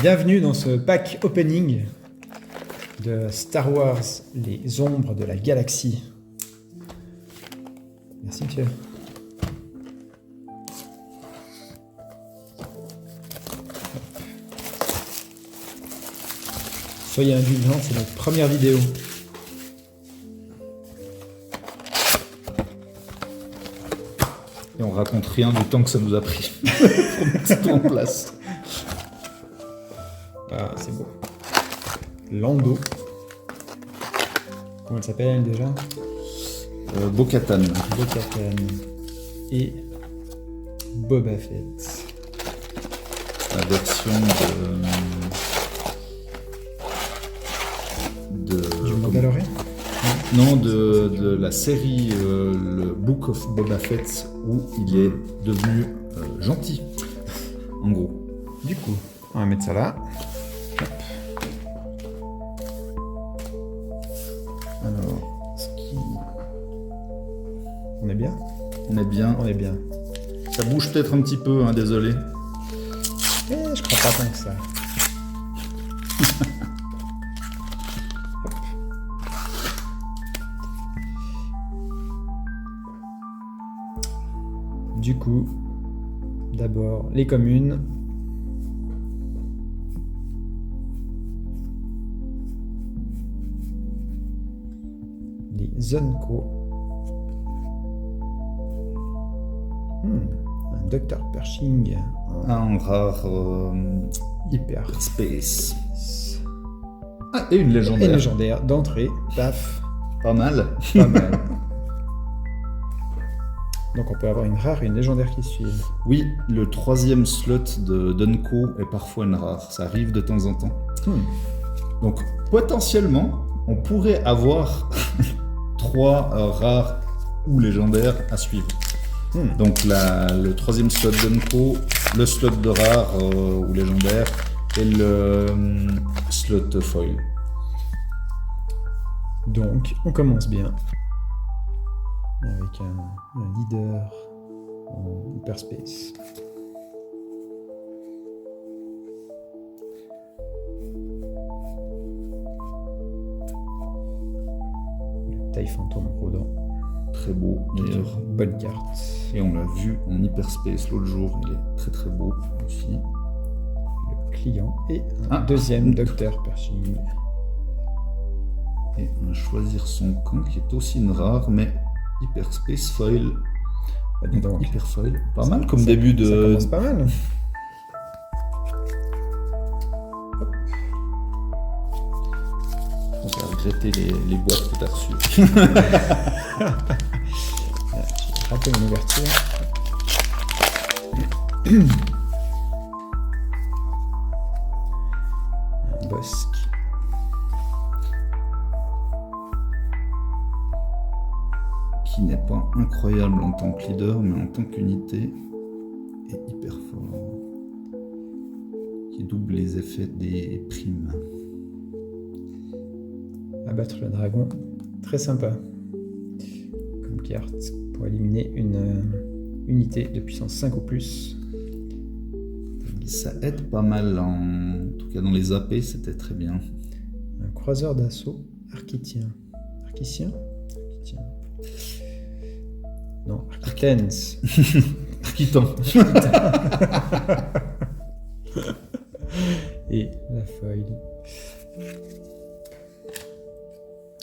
Bienvenue dans ce pack opening de Star Wars, les ombres de la galaxie. Merci monsieur. Soyez indulgents, c'est notre première vidéo. Et on raconte rien du temps que ça nous a pris pour mettre tout en place. Ah, c'est beau. Lando. Comment elle s'appelle déjà? Bo-Katan. Bo-Katan. Et Boba Fett. La version Du Mandalorian? Non, de la série le Book of Boba Fett où il est devenu gentil, en gros. Du coup, on va mettre ça là. Hop. Alors, on est bien? On est bien. On est bien. Ça bouge peut-être un petit peu, hein, désolé. Je crois pas tant que ça. Hop. Du coup, d'abord les communes. Les Zonko. Un Dr Pershing. Un rare Hyper space. Ah, et une Et légendaire. légendaire d'entrée. Paf. Pas mal. Pas mal. Donc on peut avoir une rare et une légendaire qui suivent. Oui, le troisième slot de Dunko est parfois une rare. Ça arrive de temps en temps. Donc, potentiellement, on pourrait avoir 3 rares ou légendaires à suivre. Donc, le troisième slot Dunko, le slot de rare ou légendaire et le slot foil. Donc on commence bien. Avec un leader en hyperspace. Le TIE Phantom rôdant. Très beau, d'ailleurs. Bonne carte. Et on l'a vu en hyperspace l'autre jour, il est très très beau aussi. Le client et un deuxième Dr Pershing. Et on va choisir son camp qui est aussi une rare, mais hyperspace foil. Donc, hyper foil. Pas mal comme début de. Ça commence pas mal. On va regretter les boîtes que tu as reçues. J'ai raté mon ouverture. Un Bosque. Qui n'est pas incroyable en tant que leader, mais en tant qu'unité est hyper fort. Qui double les effets des primes. Abattre le dragon, très sympa comme carte pour éliminer une unité de puissance 5 ou plus. Ça aide pas mal, en tout cas dans les AP, c'était très bien. Un croiseur d'assaut architien. Architien. Non, Architens. Architan. Et la foil.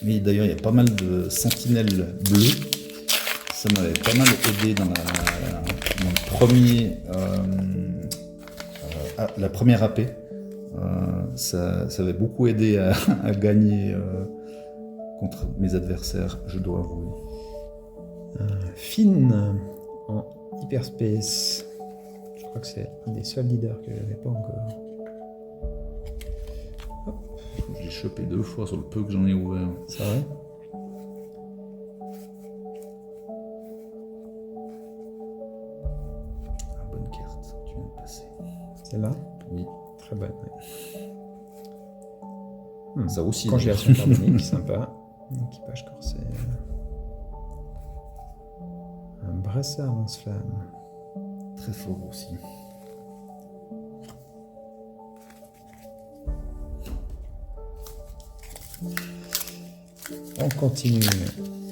Oui, d'ailleurs, il y a pas mal de sentinelles bleues. Ça m'avait pas mal aidé dans le premier, la première AP. Ça avait beaucoup aidé à gagner contre mes adversaires, je dois avouer. Finn en hyperspace. Je crois que c'est un des seuls leaders que j'avais pas encore. J'ai chopé 2 fois sur le peu que j'en ai ouvert. C'est vrai? Bonne carte, tu viens de passer. Celle-là? Oui. Très bonne. Ouais. Ça aussi. Congélation carbonique, sympa. Équipage corsaire. Un brassard lance-flamme. Très fort aussi. On continue.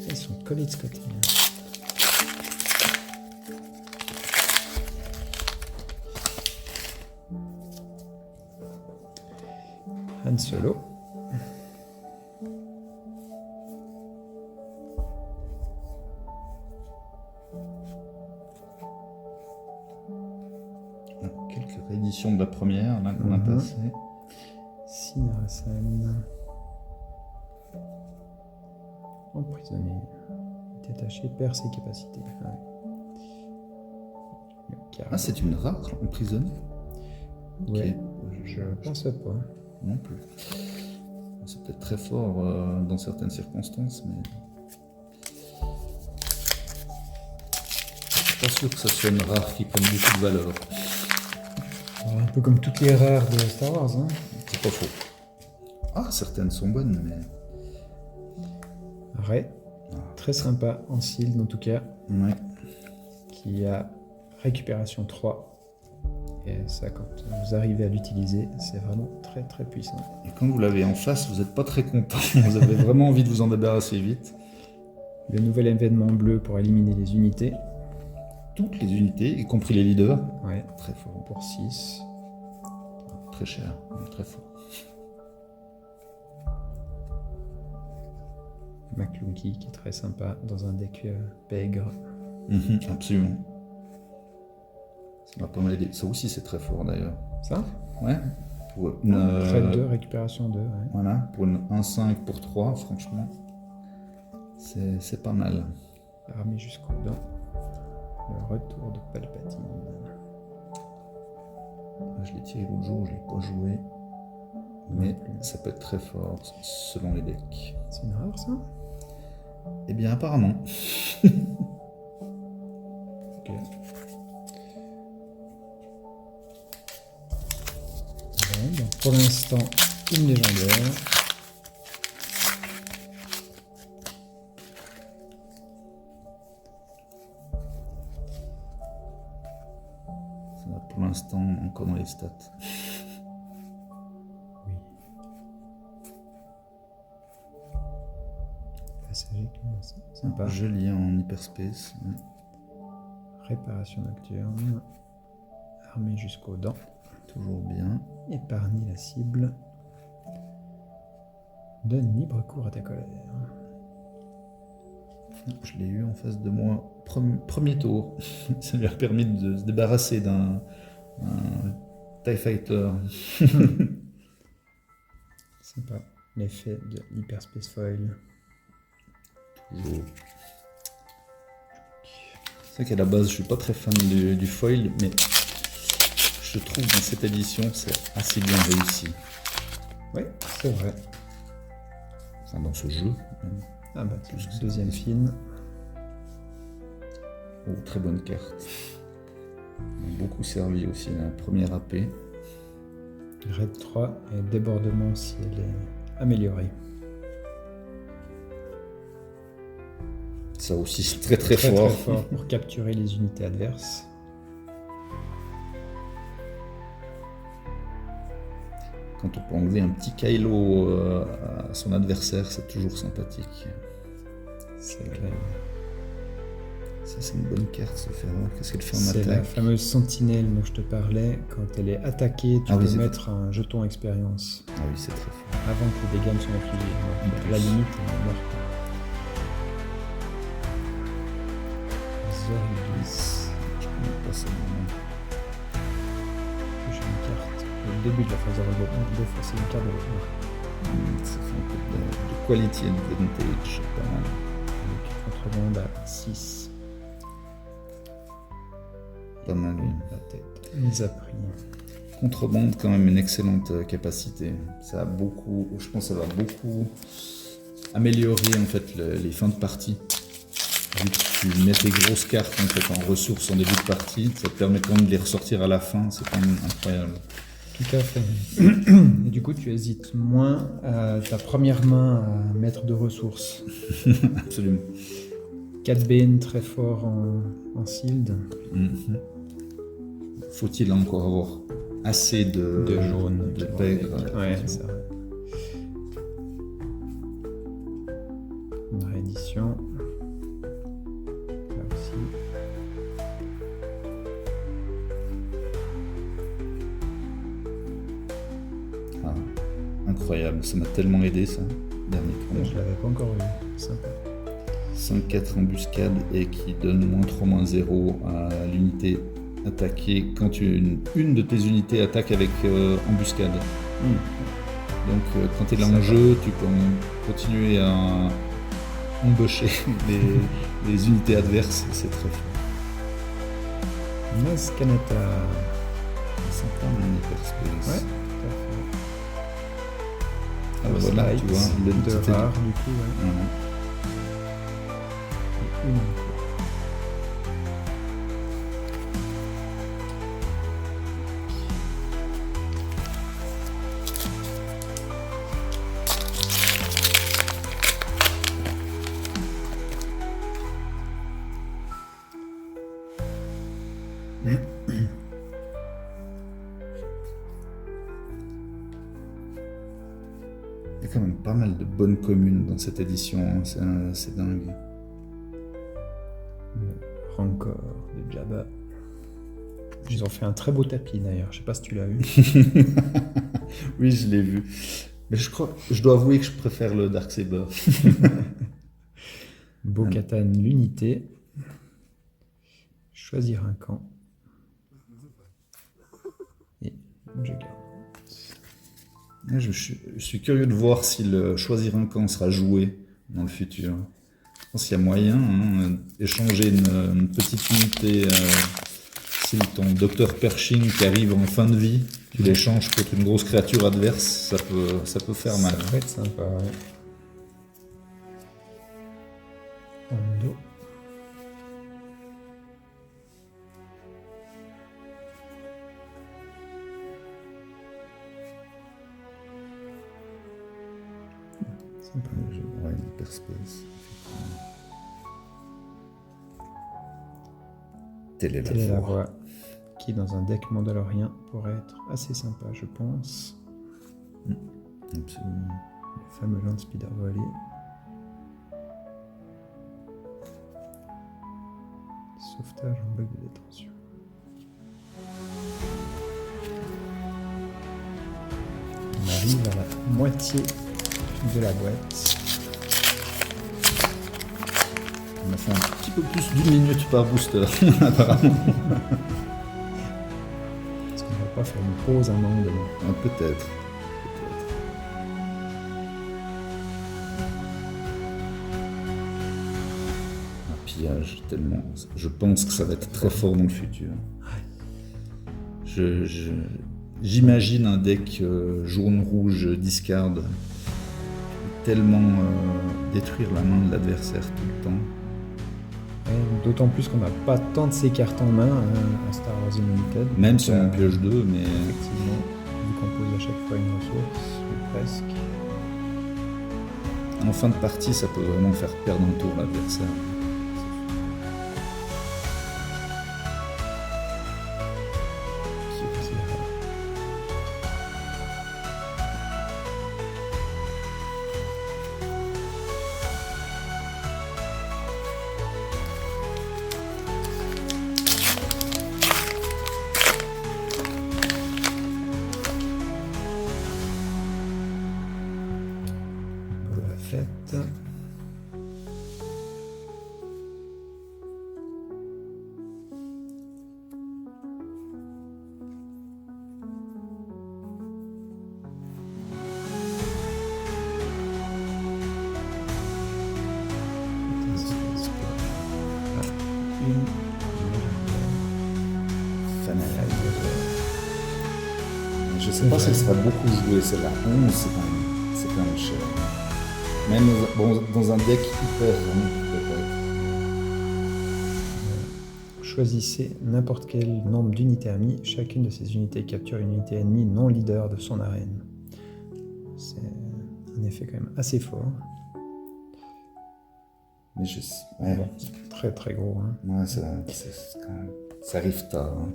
Ils sont collés de ce côté. Han Solo. Quelques rééditions de la première, là, qu'on a passé. Sinarasan. Emprisonné. Détaché, perd ses capacités. Ah, c'est une rare, emprisonnée? Ouais, Ok. je pense pas. Non plus. C'est peut-être très fort dans certaines circonstances, mais... Je suis pas sûr que ça soit une rare qui prenne beaucoup de valeur. Un peu comme toutes les rares de Star Wars. Hein. C'est pas faux. Ah, certaines sont bonnes, mais... Ray, très sympa en shield en tout cas, Ouais. qui a récupération 3. Et ça, quand vous arrivez à l'utiliser, c'est vraiment très très puissant. Et quand vous l'avez en face, vous n'êtes pas très content. Vous avez vraiment envie de vous en débarrasser vite. Le nouvel événement bleu pour éliminer les unités. Toutes les unités, y compris les leaders. Ouais, Très fort. pour 6. Très cher, mais très fort. McClunky qui est très sympa dans un deck pègre. Absolument. Ça m'a pas mal aidé. Ça aussi, c'est très fort d'ailleurs. Ça Ouais. Pour une, Trade 2, récupération 2. Ouais. Voilà, pour une 1-5 pour 3, franchement, c'est pas mal. Armée jusqu'au dents. Le retour de Palpatine. Je l'ai tiré l'autre jour, je l'ai pas joué. Mais ça peut être très fort selon les decks. C'est une rare ça? Eh bien, apparemment. Ok. Bon, donc pour l'instant, une légendaire. Ça va pour l'instant encore dans les stats. Oui. Passager, sympa. Joli en hyperspace. Ouais. Réparation nocturne. Armée jusqu'aux dents. Toujours bien. Épargner la cible. Donne libre cours à ta colère. Je l'ai eu en face de moi premier tour. Ça lui a permis de se débarrasser d'un TIE Fighter. Sympa. L'effet de l'hyperspace foil. Toujours. C'est vrai qu'à la base, je suis pas très fan du foil, mais je trouve dans cette édition, c'est assez bien réussi. Oui, c'est vrai. Enfin, dans ce jeu. Ah bah tiens, deuxième film. Oh, très bonne carte. Beaucoup servi aussi la première AP. Raid 3 et débordement si elle est améliorée. Ça aussi, c'est très très Très fort. très fort pour capturer les unités adverses. Quand on peut enlever un petit Kylo à son adversaire, c'est toujours sympathique. C'est clair. Ça, c'est une bonne carte, ce Ferreur. Qu'est-ce qu'elle fait en C'est la attaque? fameuse sentinelle dont je te parlais. Quand elle est attaquée, tu Ah oui, peux c'est mettre un jeton expérience Ah oui, c'est très fort. avant que les dégâts ne soient infligés. En Donc, plus. à la limite, elle est morte. Zorilus. Je connais pas ça vraiment. J'ai une carte au début de la phase de rebond. Deux fois, c'est une carte de rebond. Ça fait un peu de quality advantage, pas mal. Donc, contrebande à 6. Pas mal, oui. La tête nous a pris. Contrebande, quand même une excellente capacité. Ça a beaucoup, je pense que ça va beaucoup améliorer en fait les fins de partie. Vu que tu mets tes grosses cartes en fait en ressources en début de partie, ça te permet quand même de les ressortir à la fin, c'est quand même incroyable. Tout à fait. Et du coup, tu hésites moins à ta première main à mettre de ressources. Absolument. 4 BN très fort en shield. Faut-il encore avoir assez de jaune. de pègre? Ouais, c'est vrai. édition. Là aussi. Ah, incroyable, ça m'a tellement aidé ça. Dernier Je cran. l'avais pas encore eu. Sympa. 5-4 embuscade et qui donne -3/-0 à l'unité attaquée quand une de tes unités attaque avec embuscade. Donc quand tu es là en jeu, tu peux continuer à embaucher les unités adverses, c'est très fort. Nascanata. Sympa, mon hyperspace. Ouais, tout à fait. Ah bah voilà, tu vois, de l'entité rare, du coup, ouais. Voilà. Une. Il y a quand même pas mal de bonnes communes dans cette édition, hein. C'est dingue. Rancor de Jabba. Ils ont fait un très beau tapis d'ailleurs, je sais pas si tu l'as vu. Oui, je l'ai vu. Mais je dois avouer que je préfère le Darksaber. Bo-Katan, l'unité. Choisir un camp. Et je garde. Je suis curieux de voir si le choisir un camp sera joué dans le futur. Je pense qu'il y a moyen, hein, échanger une petite unité. Si ton docteur Pershing qui arrive en fin de vie, tu l'échanges contre une grosse créature adverse, ça peut faire mal. Ça va être sympa, ouais. Hondo. Sympa. Ouais, hyperspace. Telle est Telle est la la voie. voie qui, dans un deck mandalorien, pourrait être assez sympa, je pense. Absolument. Le fameux Land Speeder Volley. Sauvetage en bug de détention. On arrive à la moitié de la boîte. On a fait un petit peu plus d'1 minute par booster, apparemment. Est-ce qu'on va pas faire une pause à un moment donné? Peut-être. Un pillage, tellement. Je pense que ça va être très fort dans le futur. J'imagine un deck jaune-rouge discard tellement détruire la main de l'adversaire tout le temps. Ouais, d'autant plus qu'on n'a pas tant de ces cartes en main à Star Wars Unlimited. Même si on pioche 2, mais Effectivement, vu qu'on pose à chaque fois une ressource, ou presque. en fin de partie, ça peut vraiment faire perdre un tour l'adversaire. C'est vrai. Pour la fête. Je sais pas si elle sera beaucoup jouée, c'est la 11, c'est quand même cher. Même dans un deck hyper rond, peut-être. Choisissez n'importe quel nombre d'unités amies. Chacune de ces unités capture une unité ennemie non leader de son arène. C'est un effet quand même assez fort. Mais ouais, Très très gros. Hein. ouais, ça arrive tard. Hein.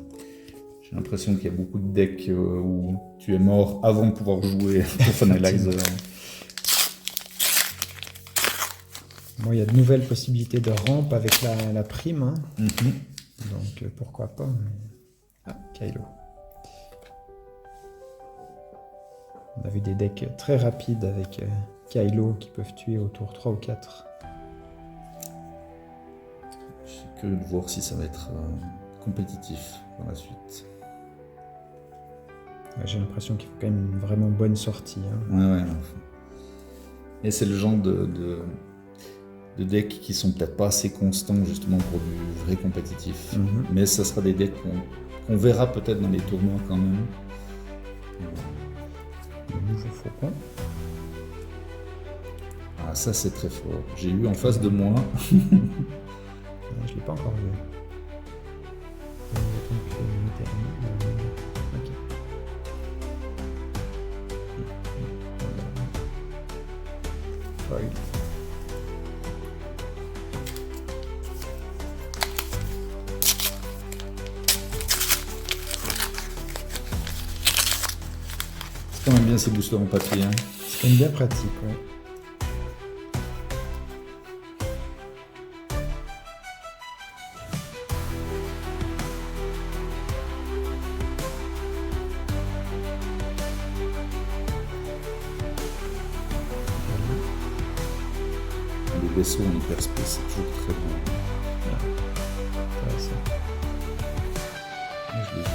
J'ai l'impression qu'il y a beaucoup de decks où tu es mort avant de pouvoir jouer au Finalizer. Bon, il y a de nouvelles possibilités de rampe avec la prime, hein. Mhm. Donc pourquoi pas. Mais... Ah, Kylo. On a vu des decks très rapides avec Kylo qui peuvent tuer au tour 3 ou 4. Je suis curieux de voir si ça va être compétitif par la suite. Ouais, j'ai l'impression qu'il faut quand même une vraiment bonne sortie, hein. Ouais. Et c'est le genre de decks qui sont peut-être pas assez constants justement pour du vrai compétitif. Mhm. Mais ça sera des decks qu'on verra peut-être dans les tournois quand même. Le nouveau faucon. Ah, ça c'est très fort. J'ai eu en face de moi. Je ne l'ai pas encore vu. Ok. Foil. C'est quand même bien ces boosters en papier. Hein. C'est quand même bien pratique, ouais. Les vaisseaux en hyperspace, c'est toujours très bon. Ouais, ça. Je l'ai vu.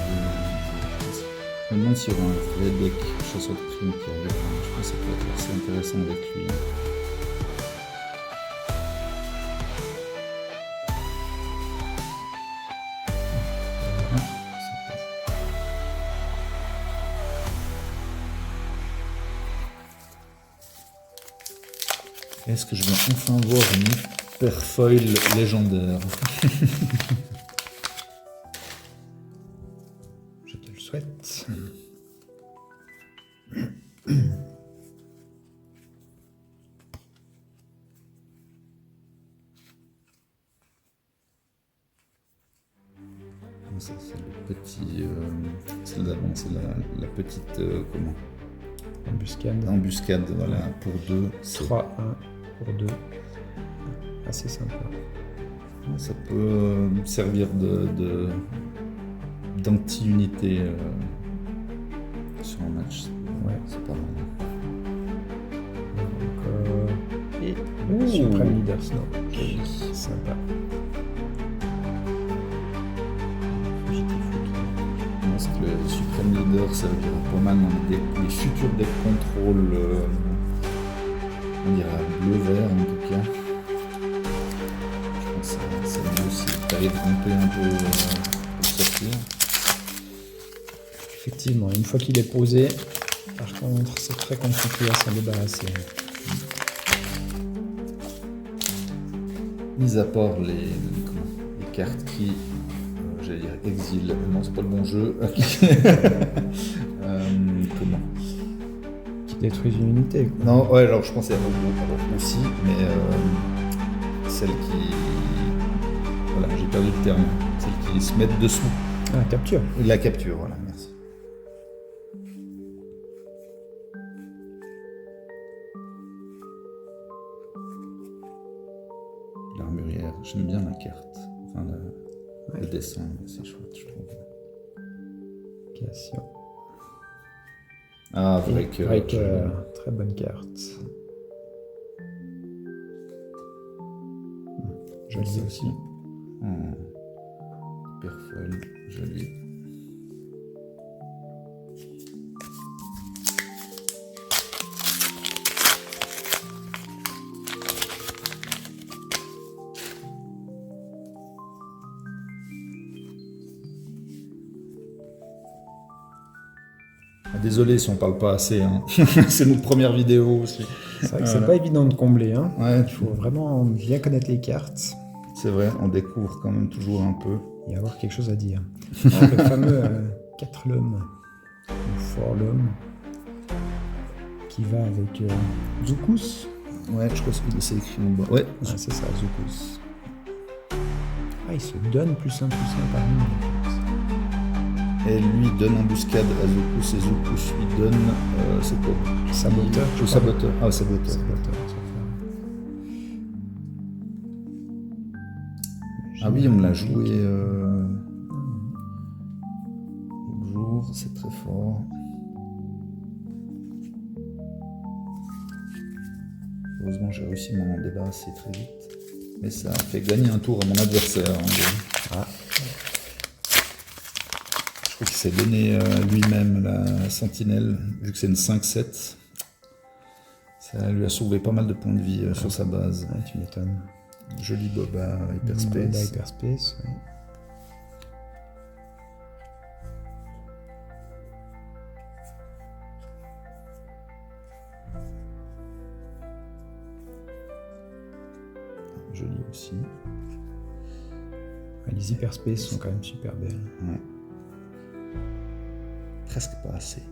Je me demande s'il y aura un vrai deck chasseur de primes qui arrive. Je pense que ça peut être assez intéressant avec lui. Est-ce que je vais enfin voir une hyperfoil légendaire? Je te le souhaite. Ça, c'est le petit. Celle d'avant, c'est la petite. Comment? Embuscade. Embuscade, voilà, pour 2. 3-1 pour 2. Assez sympa. Ça peut servir d'anti-unité sur un match. Ouais. C'est pas mal. Donc, et le Supreme Leader Snow. Joli, sympa. Je pense que le Supreme Leader servira pas mal dans les futurs decks contrôle. On dirait bleu-vert en tout cas. Je pense que c'est mieux si tu arrives à ramper un peu pour le sortir. Effectivement, une fois qu'il est posé, par contre, c'est très compliqué à s'en débarrasser. Mis à part les cartes qui, j'allais dire exil, non c'est pas le bon jeu. Comment? Qui détruisent une unité, quoi. Non, ouais, alors je pensais à Robo aussi, mais celles qui. Voilà, j'ai perdu le terme. Celles qui se mettent dessous. Ah, capture. La capture, voilà, merci. L'armurière, j'aime bien la carte. Enfin, le dessin, c'est chouette, je trouve. Cassio. Ah, vrai que. Très bonne carte. Joli aussi. Hyperfoil, joli. Désolé si on parle pas assez, hein. C'est notre première vidéo aussi. C'est vrai que c'est pas évident de combler, hein. Ouais, Il faut vraiment bien connaître les cartes c'est vrai, on découvre quand même toujours un peu. et avoir quelque chose à dire. Ah, le fameux 4 l'homme ou for l'homme qui va avec Zucus. Ouais, je crois que c'est écrit en bas. Ouais, Ah, c'est ça, Zucus. Ah, il se donne +1/+1 par ligne. et lui donne embuscade à Zucus et Zucus lui donne. C'est quoi? Saboteur. Ou saboteur. Ah, saboteur. Saboteur, ça oui, on me l'a joué l'autre jour, c'est très fort. Heureusement, j'ai réussi à m'en débarrasser très vite. Mais ça a fait gagner un tour à mon adversaire. Ah. Je crois qu'il s'est donné lui-même la sentinelle, vu que c'est une 5-7. Ça lui a sauvé pas mal de points de vie sur sa base. Ouais, tu m'étonnes. Joli Boba Hyperspace. Boba Hyperspace, oui. Joli aussi. Ouais, les Hyperspace sont quand même super belles. Ouais. Presque pas assez.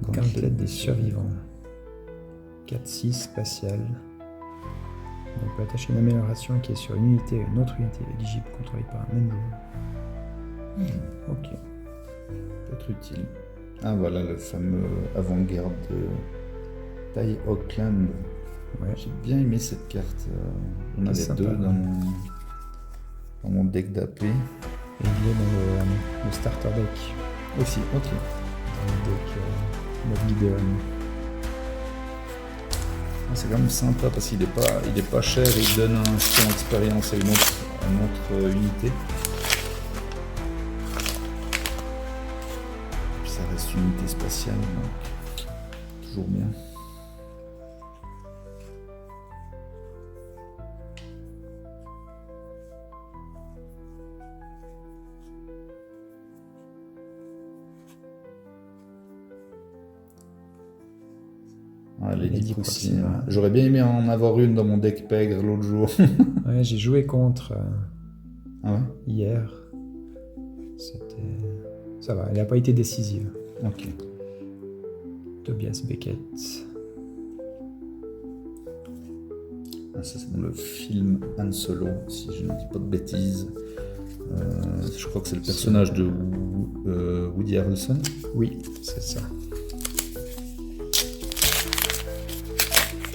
Gauntlet des survivants. 4-6 spatial. On peut attacher une amélioration qui est sur une unité à une autre unité éligible contrôlée par un même joueur. Ok. Peut-être utile. Ah voilà le fameux avant-garde de Tai Auckland. Ouais. J'ai bien aimé cette carte. On avait sympa, deux ouais. dans mon deck d'AP. Et il est dans le starter deck. Aussi, ok. Dans le deck Mob Gideon. C'est quand même sympa parce qu'il est pas cher et il donne un point d'expérience à une autre unité. Puis ça reste une unité spatiale, donc toujours bien. Ah, Lady Proxima. J'aurais bien aimé en avoir une dans mon deck Pègre l'autre jour. Ouais, j'ai joué contre Ah ouais? hier. Ça va, elle n'a pas été décisive. Ok. Tobias Beckett. Ah, ça c'est dans le film Han Solo, si je ne dis pas de bêtises. Je crois que c'est le personnage de Woody Harrelson. Oui, c'est ça.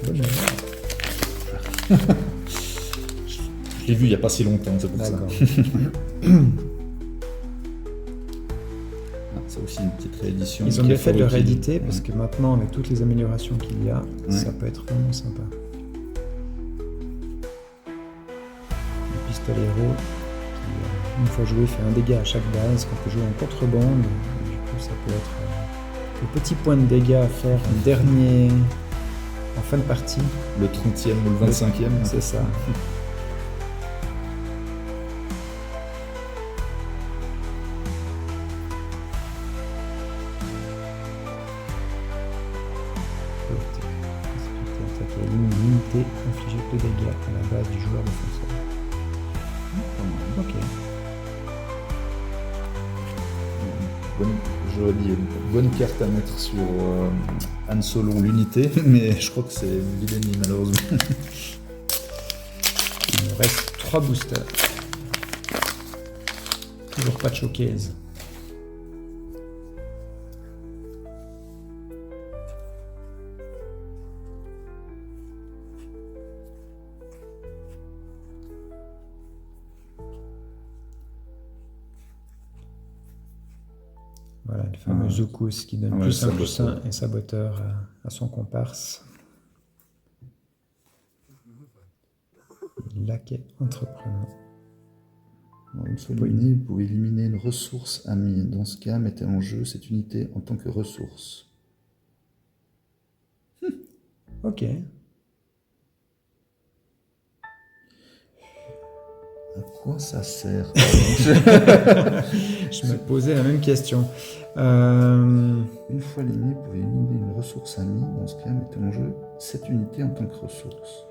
Bonne mémoire. Je l'ai vu il n'y a pas si longtemps, c'est pour ça. D'accord. C'est aussi une petite réédition. Ils ont qui bien est fait de fort le utile. rééditer parce que maintenant, avec toutes les améliorations qu'il y a, Ouais. ça peut être vraiment sympa. Le pistolet héros, qui, une fois joué, fait un dégât à chaque base, qu'on peut jouer en contrebande. Et du coup, ça peut être le petit point de dégâts à faire en dernier, en fin de partie. Le 30e ou le 25e. C'est ça. L'unité inflige 2 dégâts à la base du joueur défenseur. Ok. Bonne carte à mettre sur Han Solo l'unité, mais je crois que c'est Villainy malheureusement. Il nous reste 3 boosters. Toujours pas de showcase. Voilà, le fameux Zokus qui donne plus 1/+1 et saboteur à son comparse. Laquais entreprenant. Une fois éliminé, vous pouvez éliminer une ressource amie. Dans ce cas, mettez en jeu cette unité en tant que ressource. Ok. À quoi ça sert? Je me posais la même question. Une fois éliminé, vous pouvez éliminer une ressource amie. Dans ce cas, mettez en jeu cette unité en tant que ressource.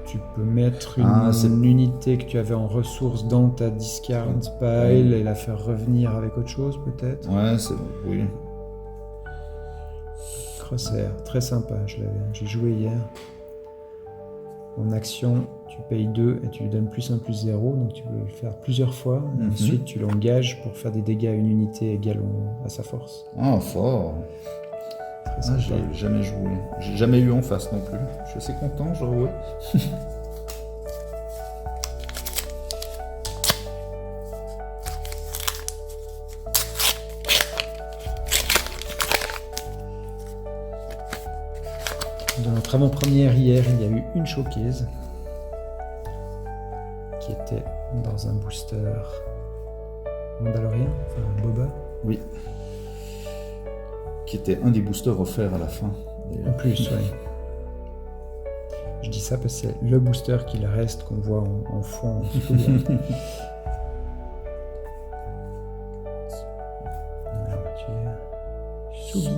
Tu peux mettre une unité que tu avais en ressources dans ta discard pile et la faire revenir avec autre chose peut-être. Ouais, c'est bon, oui. Crosshair, très sympa, j'ai joué hier. En action, tu payes 2 et tu lui donnes +1/+0, donc tu peux le faire plusieurs fois. Et ensuite, tu l'engages pour faire des dégâts à une unité égale à sa force. Ah, fort. Très sympa. J'ai jamais joué. J'ai jamais eu en face non plus. Je suis assez content, j'avoue. notre avant-première hier, il y a eu une showcase qui était dans un booster mandalorien, enfin Boba. Oui. Qui était un des boosters offerts à la fin. En plus, oui. Je dis ça parce que c'est le booster qu'il reste qu'on voit en fond. En full. Soubi.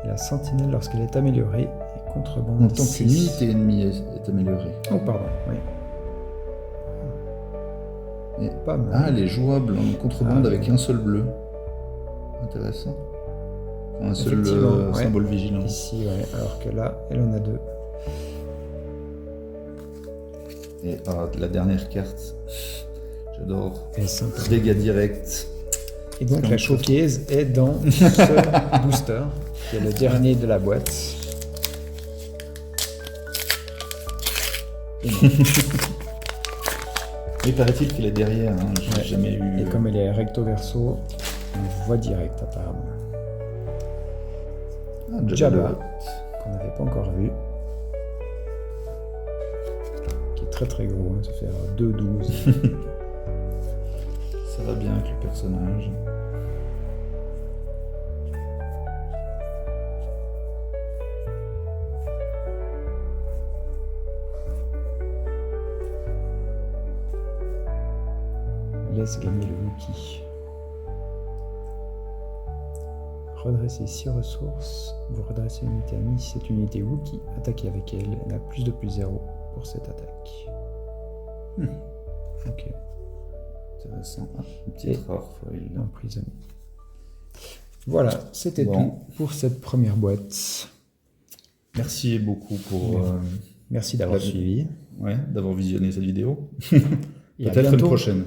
Et la sentinelle, lorsqu'elle est améliorée, est contrebande. En tant qu'une unité ennemie est améliorée. Oh, pardon, oui. Et... Pas mal. Ah, elle est jouable en contrebande avec un seul bleu. Intéressant. Un seul symbole vigilant. Ici, ouais, alors que là, elle en a deux. Et la dernière carte, j'adore. Elle est sympa. Dégâts directs. Et donc la showcase est dans ce booster, qui est le dernier de la boîte. Mais paraît-il qu'elle est derrière, hein. J'ai jamais eu... Et comme elle est recto verso, on voit direct apparemment. Jabba, qu'on n'avait pas encore vu. Qui est très très gros, hein. Ça fait 2,12. Ça va bien avec le personnage. Laisse gagner le Wookie. Redresser 6 ressources. Vous redressez une unité amie. Si cette unité Wookie, attaquez avec elle. Elle a plus de plus 0 pour cette attaque. Ok. Intéressant. Une petite rare foil. Emprisonné. Voilà, c'était tout pour cette première boîte. Merci beaucoup pour... Merci d'avoir suivi. Ouais, d'avoir visionné cette vidéo. Et peut-être une prochaine.